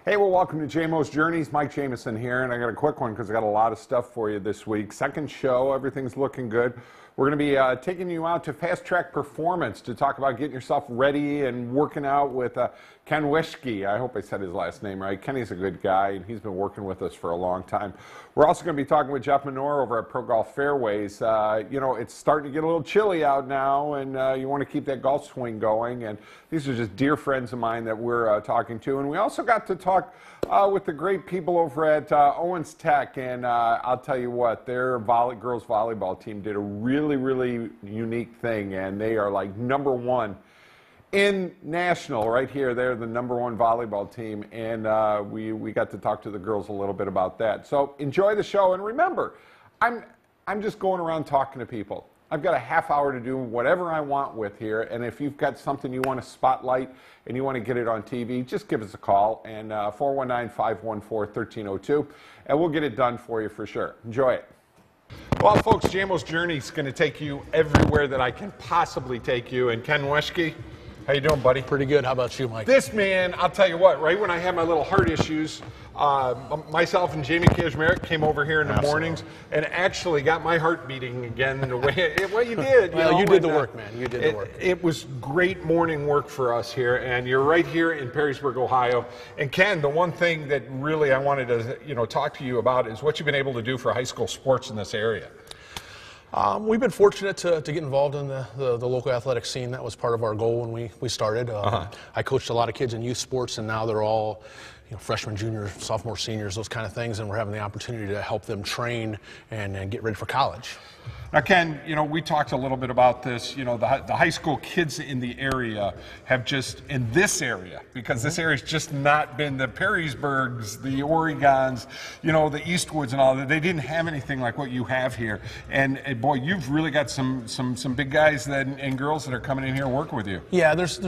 Hey, well, welcome to Jamos Journeys. Mike Jameson here, and I got a quick one because I got a lot of stuff for you this week. Second show, everything's looking good. We're going to be taking you out to Fastrak Performance to talk about getting yourself ready and working out with Ken Weschke. I hope I said his last name right. Kenny's a good guy, and he's been working with us for a long time. We're also going to be talking with Manore over at Pro Golf Fairways. You know, it's starting to get a little chilly out now, and you want to keep that golf swing going. And these are just dear friends of mine that we're talking to. And we also got to talk with the great people over at Owens Tech, and I'll tell you what, their girls volleyball team did a really unique thing, and they are like #1 in national right here. They're the #1 volleyball team, and we got to talk to the girls a little bit about that. So enjoy the show, and remember, I'm just going around talking to people. I've got a half hour to do whatever I want with here, and if you've got something you want to spotlight and you want to get it on TV, just give us a call, and 419-514-1302, and we'll get it done for you for sure. Enjoy it. Well, folks, Jamos Journeys is going to take you everywhere that I can possibly take you, and Ken Weschke, how you doing, buddy? Pretty good. How about you, Mike? This man, I'll tell you what, right when I had my little heart issues, myself and Jamie Kazmarek came over here in the mornings and actually got my heart beating again the way well, you did. Well, you did the work, man. You did the work. It was great morning work for us here, and you're right here in Perrysburg, Ohio. And Ken, the one thing that really I wanted to talk to you about is what you've been able to do for high school sports in this area. We've been fortunate to get involved in the local athletic scene. That was part of our goal when we started. I coached a lot of kids in youth sports, and now they're all freshmen, juniors, sophomore, seniors, those kind of things, and we're having the opportunity to help them train and get ready for college. Now, Ken, we talked a little bit about this. The high school kids in the area have just, in this area, because this area's just not been the Perrysburgs, the Oregons, the Eastwoods and all that. They didn't have anything like what you have here. And boy, you've really got some big guys and girls that are coming in here and working with you. Yeah, there's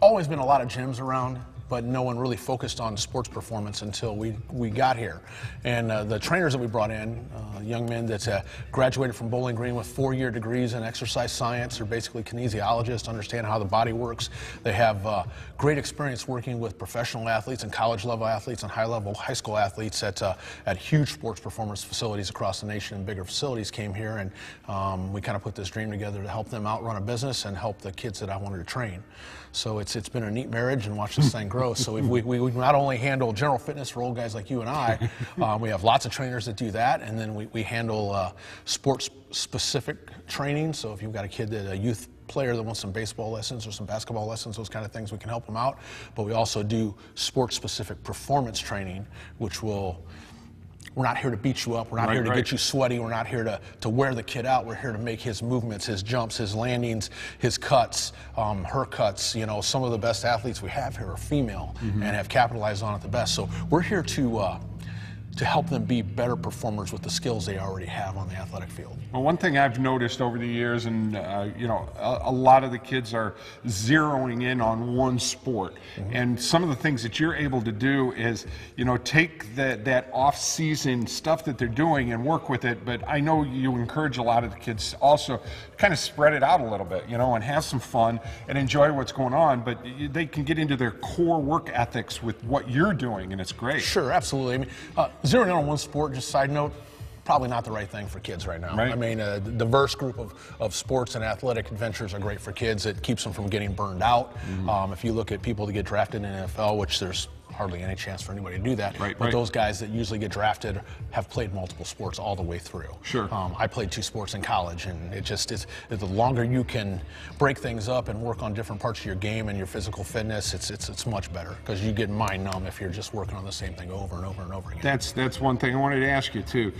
always been a lot of gyms around, but no one really focused on sports performance until we got here. And the trainers that we brought in, young men that graduated from Bowling Green with 4-year degrees in exercise science, are basically kinesiologists, understand how the body works. They have great experience working with professional athletes and college-level athletes and high school athletes at huge sports performance facilities across the nation, and bigger facilities came here, and we kind of put this dream together to help them out run a business and help the kids that I wanted to train. So it's been a neat marriage, and watch this thing grow. So we not only handle general fitness for old guys like you and I, we have lots of trainers that do that, and then we handle sports-specific training. So if you've got a youth player that wants some baseball lessons or some basketball lessons, those kind of things, we can help them out. But we also do sports-specific performance training, which we're not here to beat you up. We're not here to get you sweaty. We're not here to wear the kid out. We're here to make his movements, his jumps, his landings, his cuts, her cuts. Some of the best athletes we have here are female and have capitalized on it the best. So we're here to help them be better performers with the skills they already have on the athletic field. Well, one thing I've noticed over the years, and a lot of the kids are zeroing in on one sport, and some of the things that you're able to do is, take that off-season stuff that they're doing and work with it. But I know you encourage a lot of the kids also to kind of spread it out a little bit, and have some fun and enjoy what's going on. But they can get into their core work ethics with what you're doing, and it's great. Sure, absolutely. I mean, zeroing in on one sport, just side note, probably not the right thing for kids right now. Right. I mean, a diverse group of sports and athletic adventures are great for kids. It keeps them from getting burned out. If you look at people that get drafted in the NFL, which there's hardly any chance for anybody to do that. But those guys that usually get drafted have played multiple sports all the way through. Sure. I played 2 sports in college, and the longer you can break things up and work on different parts of your game and your physical fitness, it's much better, because you get mind numb if you're just working on the same thing over and over and over again. That's one thing I wanted to ask you too.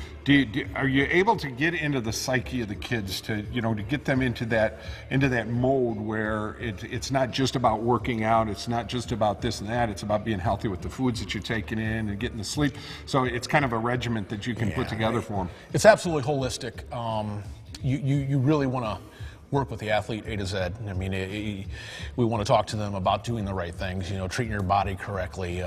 Are you able to get into the psyche of the kids to get them into that mode where it's not just about working out, it's not just about this and that, it's about being healthy with the foods that you're taking in and getting to sleep. So it's kind of a regiment that you can put together for them. It's absolutely holistic. You really want to work with the athlete A to Z. I mean, we want to talk to them about doing the right things, treating your body correctly,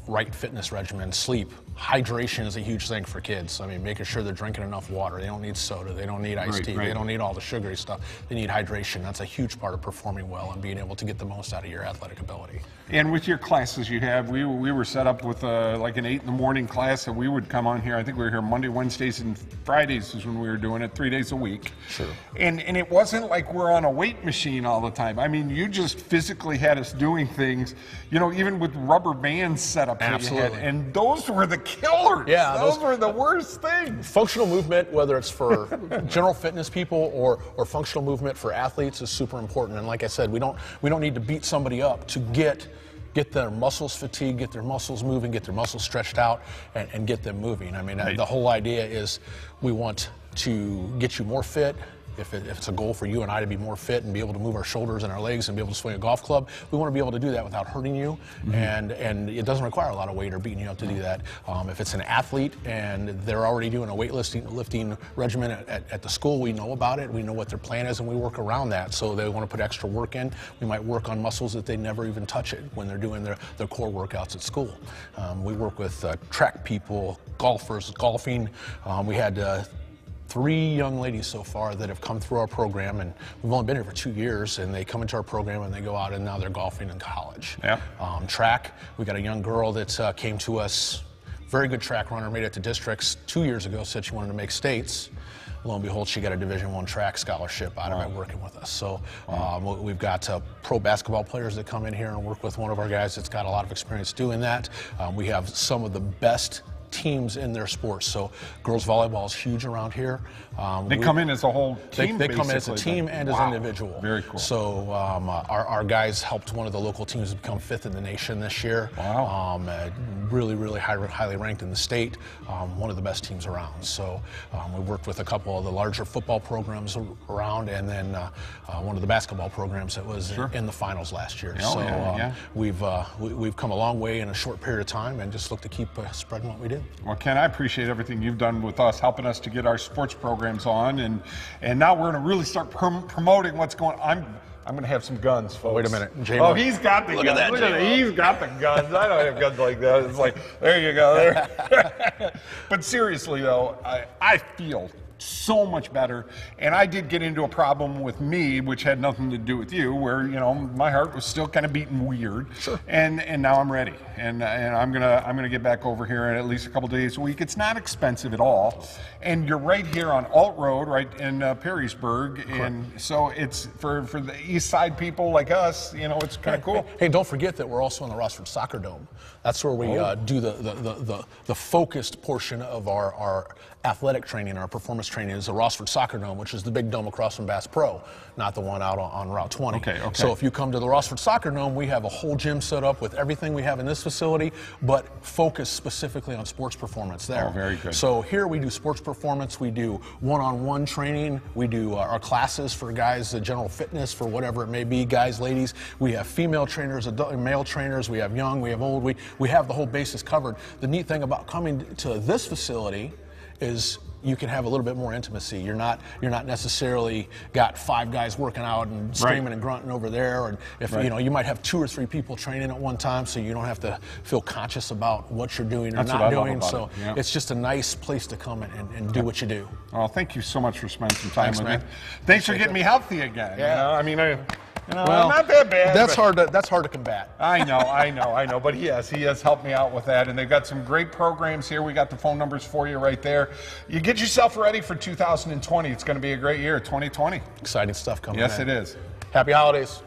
right fitness regimen, sleep. Hydration is a huge thing for kids. I mean, making sure they're drinking enough water. They don't need soda. They don't need iced tea. They don't need all the sugary stuff. They need hydration. That's a huge part of performing well and being able to get the most out of your athletic ability. And with your classes you have, we were set up with like an 8 in the morning class that we would come on here. I think we were here Monday, Wednesdays, and Fridays is when we were doing it, 3 days a week. Sure. And it wasn't like we're on a weight machine all the time. I mean, you just physically had us doing things, you know, even with rubber bands set up. Absolutely. That you had, and those were the killers. Yeah, those were the worst things. Functional movement, whether it's for general fitness people or functional movement for athletes, is super important. And like I said, we don't need to beat somebody up to get their muscles fatigued, get their muscles moving, get their muscles stretched out, and get them moving. I mean, the whole idea is we want to get you more fit. If it's a goal for you and I to be more fit and be able to move our shoulders and our legs and be able to swing a golf club, we want to be able to do that without hurting you. And it doesn't require a lot of weight or beating you up to do that. If it's an athlete and they're already doing a weightlifting regimen at the school, we know about it. We know what their plan is, and we work around that. So they want to put extra work in. We might work on muscles that they never even touch it when they're doing their core workouts at school. We work with track people, golfers, golfing. We had 3 young ladies so far that have come through our program, and we've only been here for 2 years, and they come into our program and they go out and now they're golfing in college. Yeah. Track, we got a young girl that came to us, very good track runner, made it to districts 2 years ago, said she wanted to make states. Lo and behold, she got a Division I track scholarship out of it working with us. So we've got pro basketball players that come in here and work with one of our guys that's got a lot of experience doing that. We have some of the best teams in their sports. So girls volleyball is huge around here. They come in as a whole team. They come in as a team and as individual. Very cool. So our guys helped one of the local teams become 5th in the nation this year. Wow. Really highly ranked in the state. One of the best teams around. So we worked with a couple of the larger football programs around, and then one of the basketball programs that was in the finals last year. We've come a long way in a short period of time, and just look to keep spreading what we do. Well, Ken, I appreciate everything you've done with us, helping us to get our sports programs on, and now we're going to really start promoting what's going on. I'm going to have some guns, folks. Wait a minute. Jamo. Oh, he's got the guns. Look at that, He's got the guns. I don't have guns like that. It's like, there you go. There. But seriously, though, I feel so much better. And I did get into a problem with me, which had nothing to do with you, where, you know, my heart was still kind of beating weird. Sure. And now I'm ready. And I'm gonna get back over here at least a couple days a week. It's not expensive at all. And you're right here on Alt Road, right in Perrysburg. Correct. And so it's for the East Side people like us, you know, it's kind of cool. Hey, don't forget that we're also in the Rossford Soccer Dome. That's where we do the focused portion of our athletic training, our performance training, is the Rossford Soccer Dome, which is the big dome across from Bass Pro, not the one out on Route 20. Okay. So if you come to the Rossford Soccer Dome, we have a whole gym set up with everything we have in this facility, but focused specifically on sports performance there. Oh, very good. So here we do sports performance, we do one-on-one training, we do our classes for guys, general fitness for whatever it may be, guys, ladies. We have female trainers, adult, male trainers, we have young, we have old, we have the whole basis covered. The neat thing about coming to this facility is you can have a little bit more intimacy. You're not necessarily got 5 guys working out and screaming and grunting over there, and if you know, you might have 2 or 3 people training at one time, so you don't have to feel conscious about what you're doing or not doing. So it's just a nice place to come and do what you do. Well, thank you so much for spending some time with me. Thanks for getting me healthy again. Yeah. You know? I mean, well, not that bad. That's hard to combat. I know. But he has helped me out with that, and they've got some great programs here. We got the phone numbers for you right there. You get yourself ready for 2020. It's going to be a great year, 2020. Exciting stuff coming. Yes, it is. Happy holidays.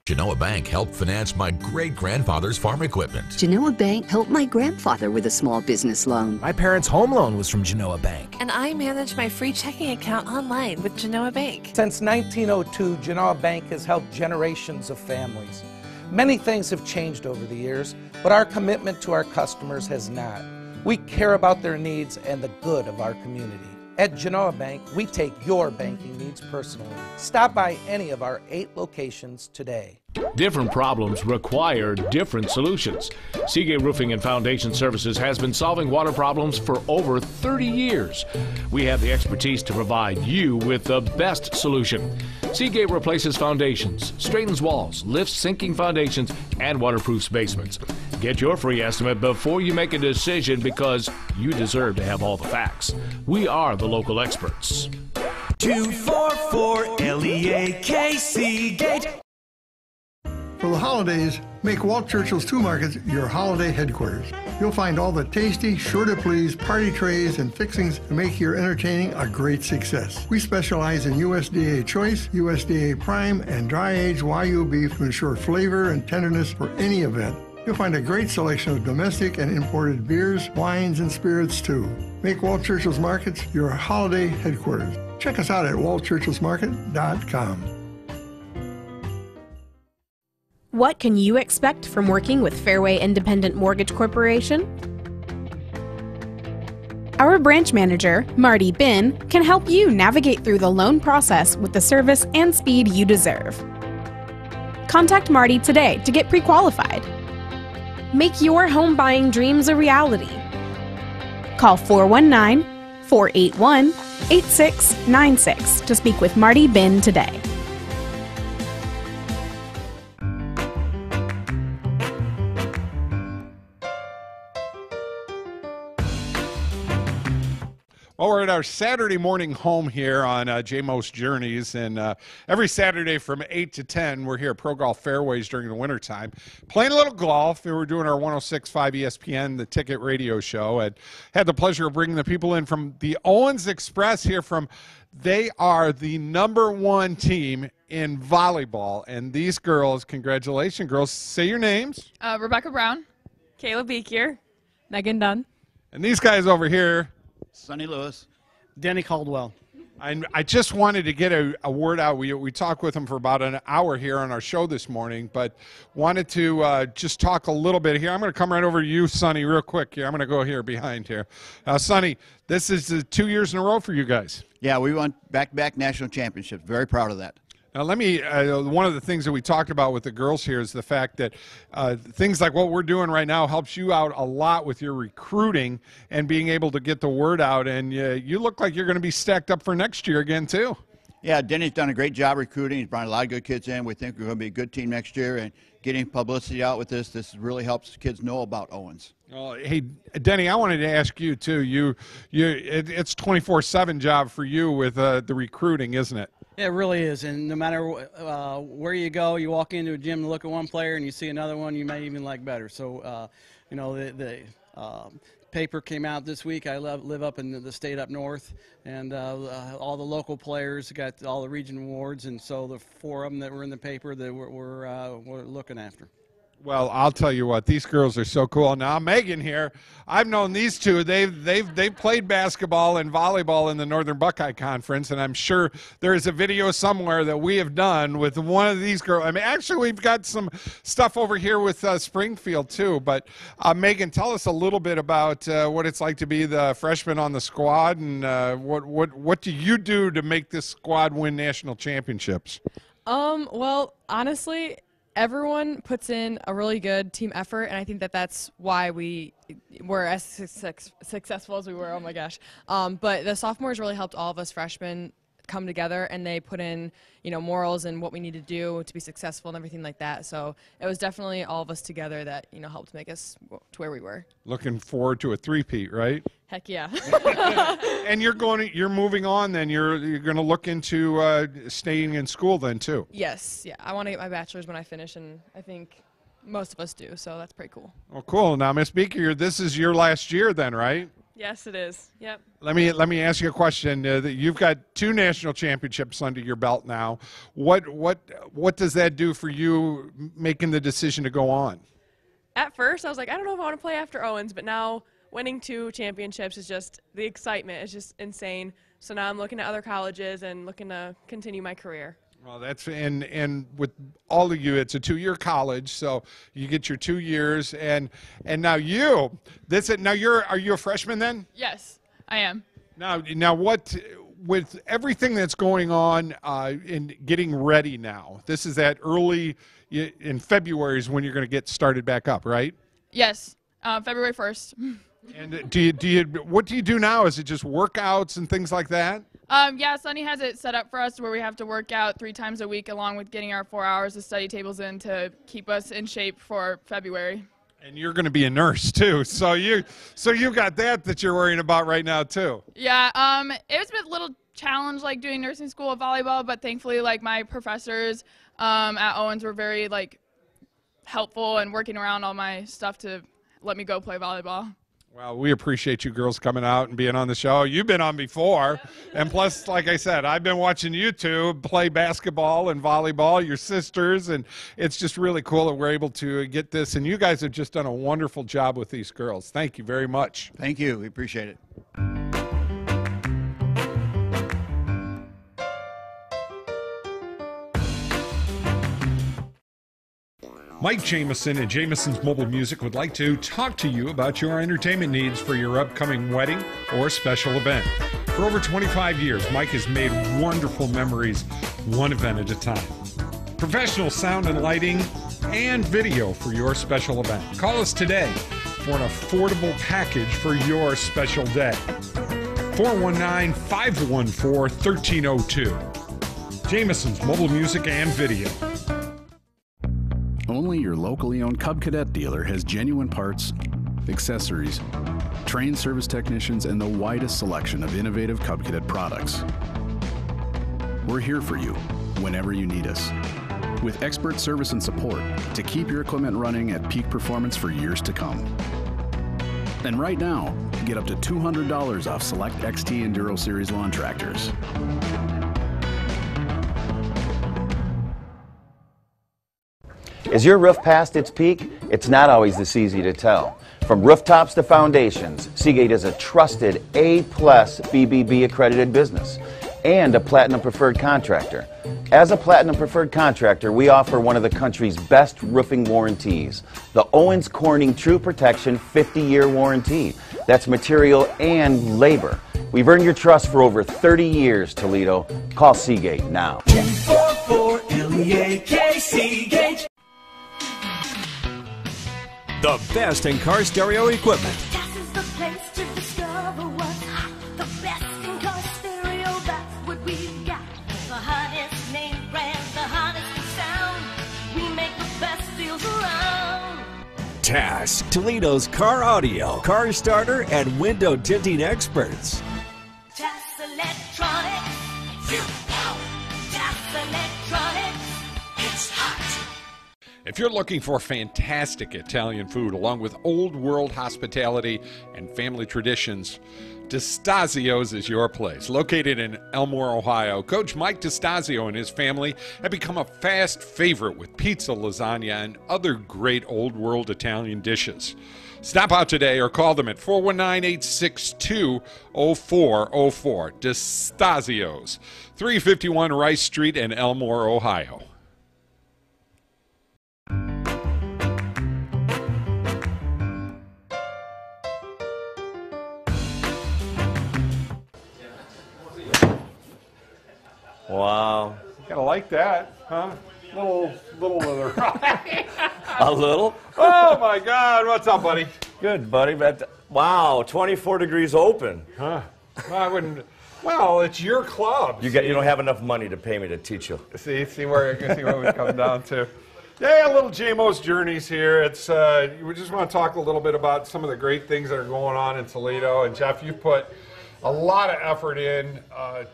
Genoa Bank helped finance my great-grandfather's farm equipment. Genoa Bank helped my grandfather with a small business loan. My parents' home loan was from Genoa Bank. And I manage my free checking account online with Genoa Bank. Since 1902, Genoa Bank has helped generations of families. Many things have changed over the years, but our commitment to our customers has not. We care about their needs and the good of our community. At Genoa Bank, we take your banking needs personally. Stop by any of our 8 locations today. Different problems require different solutions. Seagate Roofing and Foundation Services has been solving water problems for over 30 years. We have the expertise to provide you with the best solution. Seagate replaces foundations, straightens walls, lifts sinking foundations, and waterproofs basements. Get your free estimate before you make a decision because you deserve to have all the facts. We are the local experts. 244 LEAK Seagate. For the holidays, make Walt Churchill's Tool Markets your holiday headquarters. You'll find all the tasty, sure-to-please party trays and fixings to make your entertaining a great success. We specialize in USDA Choice, USDA Prime, and dry-aged Wagyu beef to ensure flavor and tenderness for any event. You'll find a great selection of domestic and imported beers, wines, and spirits, too. Make Walt Churchill's Markets your holiday headquarters. Check us out at waltchurchillsmarket.com. What can you expect from working with Fairway Independent Mortgage Corporation? Our branch manager, Marty Bin, can help you navigate through the loan process with the service and speed you deserve. Contact Marty today to get pre-qualified. Make your home buying dreams a reality. Call 419-481-8696 to speak with Marty Bin today. Well, we're at our Saturday morning home here on Jamos Journeys, and every Saturday from 8 to 10, we're here at Pro Golf Fairways during the wintertime, playing a little golf, and we're doing our 106.5 ESPN, the Ticket radio show, and had the pleasure of bringing the people in from the Owens Express here they are the #1 team in volleyball, and these girls, congratulations, girls, say your names. Rebecca Brown, Kayla Beekier, Megan Dunn. And these guys over here, Sonny Lewis. Danny Caldwell. I just wanted to get a word out. We talked with them for about an hour here on our show this morning, but wanted to just talk a little bit here. I'm going to come right over to you, Sonny, real quick here. I'm going to go here behind here. Sonny, this is 2 years in a row for you guys. Yeah, we won back-to-back national championships. Very proud of that. Now, let me, one of the things that we talked about with the girls here is the fact that things like what we're doing right now helps you out a lot with your recruiting and being able to get the word out. And you look like you're going to be stacked up for next year again, too. Yeah, Denny's done a great job recruiting. He's brought a lot of good kids in. We think we're going to be a good team next year. And getting publicity out with this really helps kids know about Owens. Well, hey, Denny, I wanted to ask you, too. It's 24/7 job for you with the recruiting, isn't it? It really is, and no matter where you go, you walk into a gym and look at one player and you see another one you may even like better. So, the paper came out this week. I live up in the state up north, and all the local players got all the region awards, and so the 4 of them that were in the paper that we're looking after. Well, I'll tell you what, these girls are so cool. Now, Megan here, I've known these two. They've played basketball and volleyball in the Northern Buckeye Conference, and I'm sure there is a video somewhere that we have done with one of these girls. I mean, actually, we've got some stuff over here with Springfield, too. But, Megan, tell us a little bit about what it's like to be the freshman on the squad, and what do you do to make this squad win national championships? Well, honestly, everyone puts in a really good team effort, and I think that's why we were as successful as we were. Oh my gosh! But the sophomores really helped all of us freshmen come together, and they put in, morals and what we need to do to be successful and everything like that. So it was definitely all of us together that helped make us to where we were. Looking forward to a three-peat, right? Heck yeah! And you're moving on. Then you're going to look into staying in school then too. Yes, yeah. I want to get my bachelor's when I finish, and I think most of us do. So that's pretty cool. Oh, cool. Now, Miss Beaker, this is your last year then, right? Yes, it is. Yep. Let me ask you a question. You've got 2 national championships under your belt now. What does that do for you making the decision to go on? At first, I was like, I don't know if I want to play after Owens, but now winning 2 championships is just the excitement is just insane. So now I'm looking at other colleges and looking to continue my career. Well, that's and with all of you, it's a 2-year college, so you get your 2 years, and now are you a freshman then? Yes, I am. Now what with everything that's going on in getting ready now, this is at early in February is when you're going to get started back up, right? Yes, February 1st. And what do you do now? Is it just workouts and things like that? Yeah, Sunny has it set up for us where we have to work out 3 times a week along with getting our 4 hours of study tables in to keep us in shape for February. And you're going to be a nurse too, so you got that you're worrying about right now too. Yeah, it was a little challenge like doing nursing school at volleyball, but thankfully like my professors at Owens were very like helpful and working around all my stuff to let me go play volleyball. Well, we appreciate you girls coming out and being on the show. You've been on before, and plus, like I said, I've been watching you two play basketball and volleyball, your sisters, and it's just really cool that we're able to get this, and you guys have just done a wonderful job with these girls. Thank you very much. Thank you. We appreciate it. Mike Jameson and Jamesons Mobile Music would like to talk to you about your entertainment needs for your upcoming wedding or special event. For over 25 years, Mike has made wonderful memories, one event at a time. Professional sound and lighting and video for your special event. Call us today for an affordable package for your special day. 419-514-1302. Jamesons Mobile Music and Video. Only your locally owned Cub Cadet dealer has genuine parts, accessories, trained service technicians, and the widest selection of innovative Cub Cadet products. We're here for you whenever you need us, with expert service and support to keep your equipment running at peak performance for years to come. And right now, get up to $200 off select XT Enduro Series lawn tractors. Is your roof past its peak? It's not always this easy to tell. From rooftops to foundations, Seagate is a trusted A+ BBB accredited business and a Platinum Preferred contractor. As a Platinum Preferred contractor, we offer one of the country's best roofing warranties, the Owens Corning True Protection 50-year warranty. That's material and labor. We've earned your trust for over 30 years, Toledo. Call Seagate now. 244-LEAK Seagate. The best in car stereo equipment. This is the place to discover what's hot. The best in car stereo, that's what we've got. The hottest name brand, the hottest sound. We make the best deals around. TAS, Toledo's car audio, car starter, and window tinting experts. TAS Electronics. You know. TAS Electronics. It's hot. If you're looking for fantastic Italian food along with old world hospitality and family traditions, DeStasio's is your place. Located in Elmore, Ohio, Coach Mike DeStasio and his family have become a fast favorite with pizza, lasagna, and other great old world Italian dishes. Stop out today or call them at 419-862-0404. DeStasio's, 351 Rice Street in Elmore, Ohio. Wow. You gotta like that, huh? Little A little? Oh my God, what's up, buddy? Good, buddy. But wow, 24 degrees open. Huh? Well, I wouldn't. Well, it's your club. You don't have enough money to pay me to teach you. See what we come down to. Yeah, a little Jamos Journeys here. It's we just want to talk a little bit about some of the great things that are going on in Toledo. And Jeff, you put a lot of effort in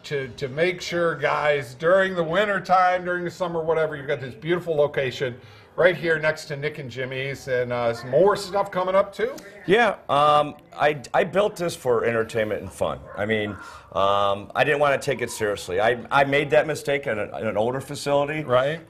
to make sure guys during the winter time, during the summer, whatever, you've got this beautiful location right here next to Nick and Jimmy's, and some more stuff coming up too. Yeah, I built this for entertainment and fun. I mean, I didn't want to take it seriously. I made that mistake in an older facility. Right.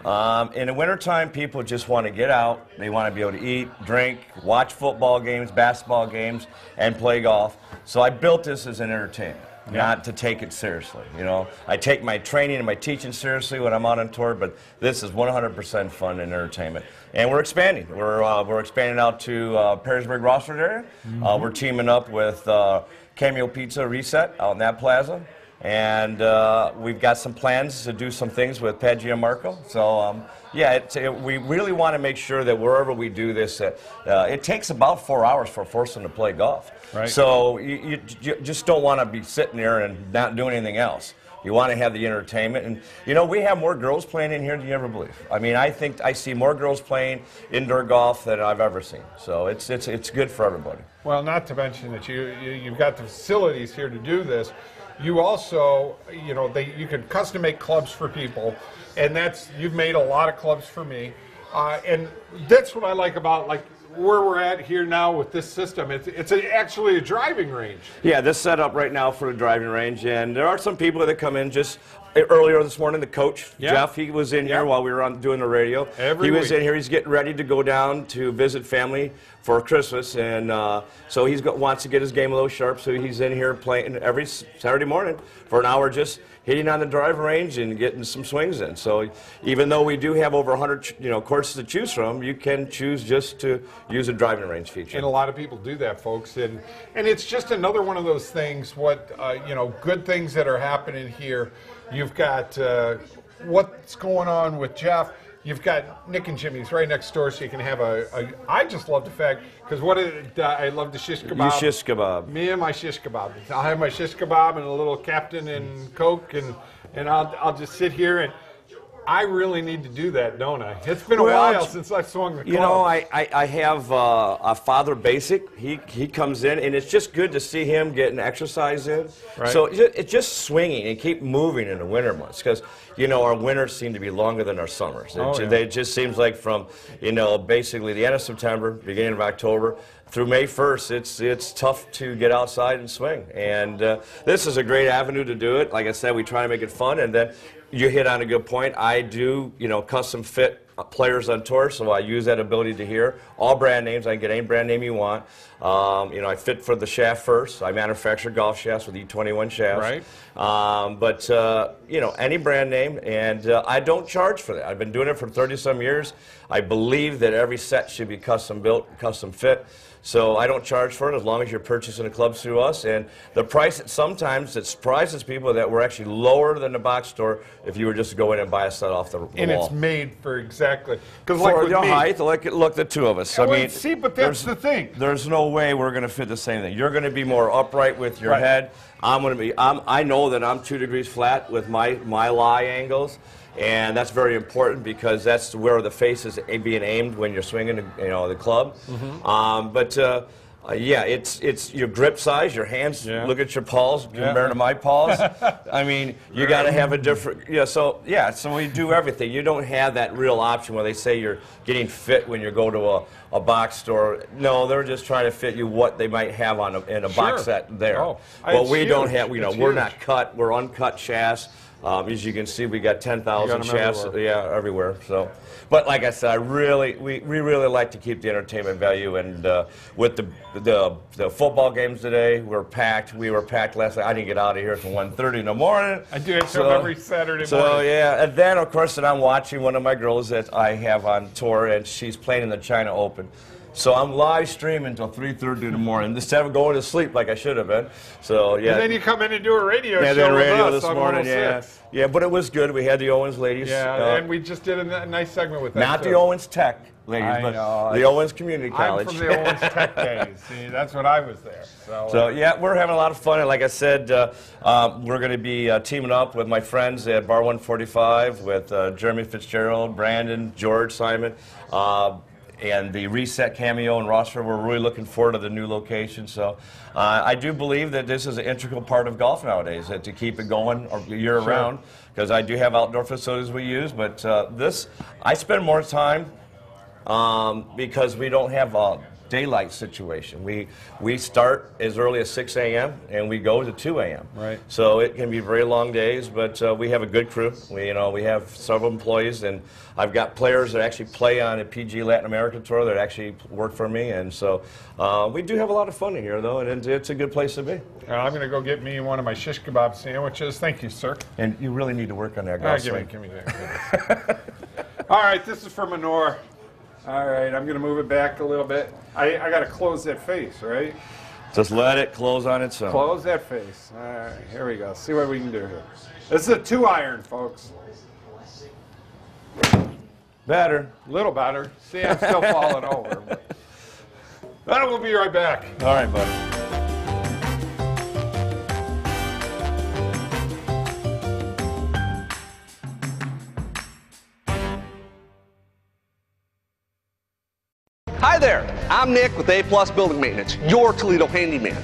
In the wintertime, people just want to get out. They want to be able to eat, drink, watch football games, basketball games, and play golf. So I built this as an entertainment. Not to take it seriously, you know. I take my training and my teaching seriously when I'm out on tour, but this is 100% fun and entertainment. And we're expanding. We're expanding out to Perrysburg, Rossford area. We're teaming up with Cameo Pizza Reset out in that plaza. And we've got some plans to do some things with Pat Gianmarco. So, yeah, we really want to make sure that wherever we do this, it takes about 4 hours for a person to play golf. Right. So you just don't want to be sitting there and not doing anything else. You want to have the entertainment. And, you know, we have more girls playing in here than you ever believe. I mean, I think I see more girls playing indoor golf than I've ever seen. So it's good for everybody. Well, not to mention that you've got the facilities here to do this. You also, you know, you can custom make clubs for people, and you've made a lot of clubs for me, and that's what I like about where we're at here now with this system. It's actually a driving range. Yeah, this setup right now for the driving range, and there are some people that come in just earlier this morning. The coach, Jeff, he was in here while we were doing the radio. He was in here. He's getting ready to go down to visit family for Christmas, and so he wants to get his game a little sharp, so he's in here playing every Saturday morning for an hour, just hitting on the driving range and getting some swings in. So even though we do have over 100 courses to choose from, you can choose just to use a driving range feature. And a lot of people do that, folks, and it's just another one of those things. Good things that are happening here. You've got what's going on with Jeff. You've got Nick and Jimmy's right next door, so you can have I just love the fact, because I love the shish kebab. You shish kebab. Me and my shish kebab. I'll have my shish kebab and a little Captain and Coke, and I'll just sit here, and I really need to do that, don't I? It's been a while since I've swung the club. You know, I have a father basic. He comes in, and it's just good to see him getting exercise in. Right. So it's just swinging and keep moving in the winter months, because, our winters seem to be longer than our summers. It just seems like from, basically the end of September, beginning of October, through May 1st, it's tough to get outside and swing. And this is a great avenue to do it. Like I said, we try to make it fun, and then you hit on a good point. I do, custom fit players on tour, so I use that ability to hear all brand names. I can get any brand name you want. I fit for the shaft first. I manufacture golf shafts with E21 shafts. Right. But any brand name, and I don't charge for that. I've been doing it for 30-some years. I believe that every set should be custom built, custom fit. So I don't charge for it as long as you're purchasing the clubs through us. And the price, sometimes it surprises people that we're actually lower than the box store if you were just to go in and buy a set off the wall. And it's made for exactly. Because like your height, look the two of us. See, but that's the thing. There's no way we're going to fit the same thing. You're going to be more upright with your head. I'm going to be. I know that I'm 2 degrees flat with my lie angles. And that's very important because that's where the face is being aimed when you're swinging, the club. Yeah, it's your grip size, your hands. Look at your paws compared to my paws. I mean, you got to have a different. So we do everything. You don't have that real option where they say you're getting fit when you go to a box store. No, they're just trying to fit you what they might have in a box set there. But we don't have. We're not cut. We're uncut shafts. As you can see, we got 10,000 shafts, everywhere. So, but like I said, we really like to keep the entertainment value. And with the football games today, we're packed. We were packed last night. I didn't get out of here until 1:30 in the morning. I do it every Saturday morning. So yeah, and then of course, I'm watching one of my girls that I have on tour, and she's playing in the China Open. So I'm live streaming until 3:30 in the morning instead of going to sleep like I should have been. So yeah. And then you come in and do a radio show then radio with us this on morning, 106. yeah, but it was good. We had the Owens ladies. Yeah, and we just did a nice segment with them. Not the Owens Tech ladies, but the Owens Community College. I'm from the Owens Tech days. See, that's when I was there. So yeah, we're having a lot of fun. And like I said, we're going to be teaming up with my friends at Bar 145 with Jeremy Fitzgerald, Brandon, George, Simon. And the Reset Cameo in Rossford. We're really looking forward to the new location. So I do believe that this is an integral part of golf nowadays, to keep it going year-round, because I do have outdoor facilities we use. But I spend more time because we don't have a daylight situation. We start as early as 6 a.m. and we go to 2 a.m. Right. So it can be very long days, but we have a good crew. We have several employees, and I've got players that actually play on a PG Latin American tour that actually work for me, and so we do have a lot of fun in here, though, and it's a good place to be. I'm going to go get me one of my shish kebab sandwiches. Thank you, sir. And you really need to work on that, golf swing. Give me that. All right, this is for Manore. All right, I'm going to move it back a little bit. I got to close that face, right? Just let it close on its own. Close that face. All right, here we go. See what we can do here. This is a 2-iron, folks. Better. A little better. See, I'm still falling over. But we'll be right back. All right, buddy. Hi there, I'm Nick with A Plus Building Maintenance, your Toledo handyman.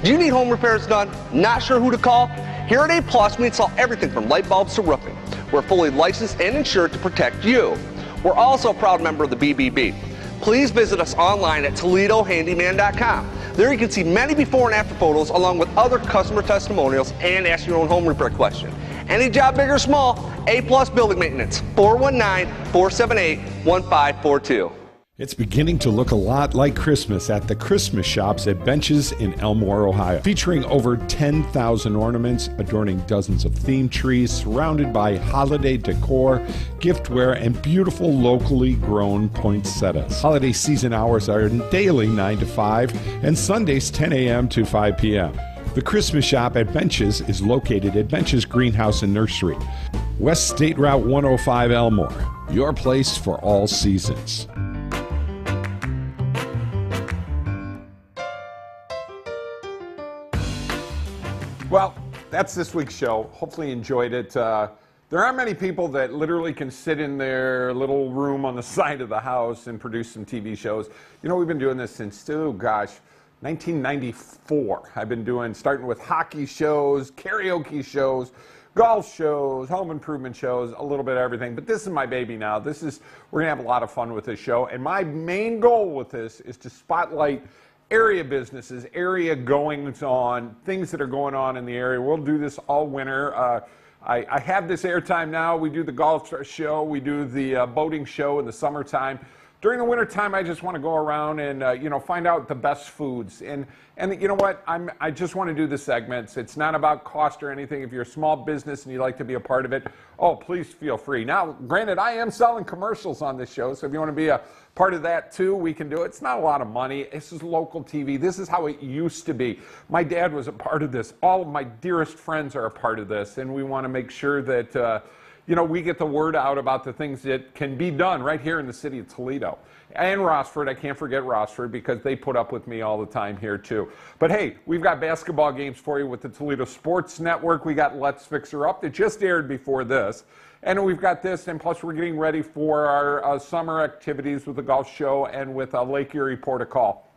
Do you need home repairs done? Not sure who to call? Here at A Plus, we install everything from light bulbs to roofing. We're fully licensed and insured to protect you. We're also a proud member of the BBB. Please visit us online at ToledoHandyman.com. There you can see many before and after photos along with other customer testimonials and ask your own home repair question. Any job big or small, A Plus Building Maintenance, 419-478-1542. It's beginning to look a lot like Christmas at the Christmas shops at Benches in Elmore, Ohio. Featuring over 10,000 ornaments, adorning dozens of themed trees, surrounded by holiday decor, giftware, and beautiful locally grown poinsettias. Holiday season hours are daily 9 to 5 and Sundays 10 a.m. to 5 p.m. The Christmas shop at Benches is located at Benches Greenhouse and Nursery, West State Route 105 Elmore, your place for all seasons. Well, that's this week's show. Hopefully you enjoyed it. There aren't many people that literally can sit in their little room on the side of the house and produce some TV shows. You know, we've been doing this since, 1994. I've been starting with hockey shows, karaoke shows, golf shows, home improvement shows, a little bit of everything. But this is my baby now. We're going to have a lot of fun with this show. And my main goal with this is to spotlight area businesses, area goings on, things that are going on in the area. We'll do this all winter. I have this airtime now. We do the golf show. We do the boating show in the summertime. During the wintertime, I just want to go around and find out the best foods. And you know what? I just want to do the segments. It's not about cost or anything. If you're a small business and you'd like to be a part of it, please feel free. Now, granted, I am selling commercials on this show, so if you want to be a part of that too, we can do it. It's not a lot of money. This is local TV. This is how it used to be. My dad was a part of this. All of my dearest friends are a part of this, and we want to make sure that we get the word out about the things that can be done right here in the city of Toledo. And Rossford, I can't forget Rossford because they put up with me all the time here too. But hey, we've got basketball games for you with the Toledo Sports Network. We got Let's Fix Her Up that just aired before this. And we've got this, and plus we're getting ready for our summer activities with the golf show and with Lake Erie Port of Call.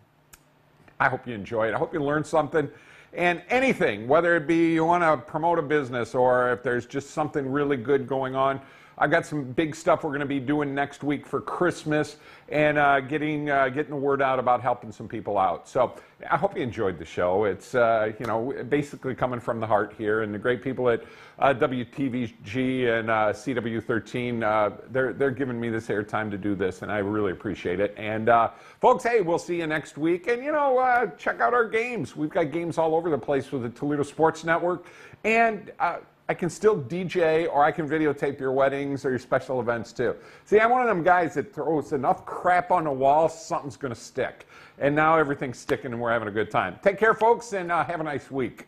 I hope you enjoy it. I hope you learned something. And anything, whether it be you want to promote a business or if there's just something really good going on, I've got some big stuff we're going to be doing next week for Christmas and getting the word out about helping some people out. So I hope you enjoyed the show. It's basically coming from the heart here, and the great people at WTVG and CW13, they're giving me this airtime to do this, and I really appreciate it. And folks, hey, we'll see you next week, and check out our games. We've got games all over the place with the Toledo Sports Network, and I can still DJ or I can videotape your weddings or your special events too. See, I'm one of them guys that throws enough crap on the wall, something's going to stick. And now everything's sticking and we're having a good time. Take care, folks, and have a nice week.